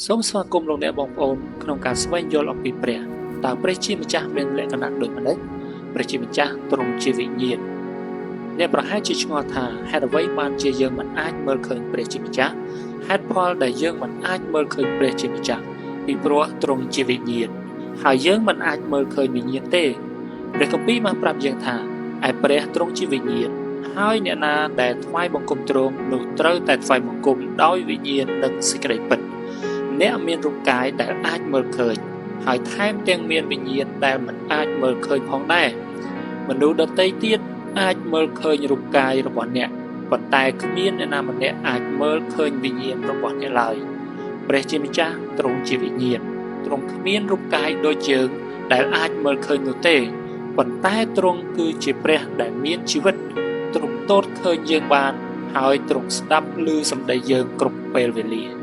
សូមស្វាគមន៍លោកអ្នកបងប្អូនក្នុងការស្វែងយល់អំពីព្រះតើព្រះជាម្ចាស់មានលក្ខណៈដូចម្តេចព្រះជាម្ចាស់ទ្រង់ជាវិញ្ញាណអ្នកប្រហែលជាឆ្ងល់ថាហេតុអ្វីបានជាយើងមិនអាចមើលឃើញព្រះជាម្ចាស់ហេតុផលដែលយើងមិនអាចមើលឃើញព្រះជាម្ចាស់ពីព្រោះទ្រង់ជាវិញ្ញាណហើយយើងមិនអាចមើលឃើញវិញ្ញាណទេព្រះគម្ពីរបានប្រាប់យើងថាឯព្រះទ្រង់ជាវិញ្ញាណហើយអ្នកណាដែលថ្វាយបង្គំទ្រង់នោះត្រូវតែថ្វាយបង្គំដោយវិញ្ញាណនិងសេចក្តីពិតអ្នកមានរូបកាយដែលអាចមើលឃើញហើយថែមទាំងមានវិញ្ញាណដែលមិនអាចមើលឃើញផងដែរមនុស្សដទៃទៀតអាចមើលឃើញរូបកាយរបស់អ្នកប៉ុន្តែគ្មានអ្នកណាម្នាក់អាចមើលឃើញវិញ្ញាណរបស់អ្នកឡើយព្រះជាម្ចាស់ទ្រង់ជាវិញ្ញាណទ្រង់គ្មានរូបកាយដូចយើងដែលអាចមើលឃើញនោះទេប៉ុន្តែទ្រង់គឺជាព្រះដែលមានជីវិតទ្រង់ទតឃើញយើងបានហើយទ្រង់ស្ដាប់ឮសម្ដីយើងគ្រប់ពេលវេលា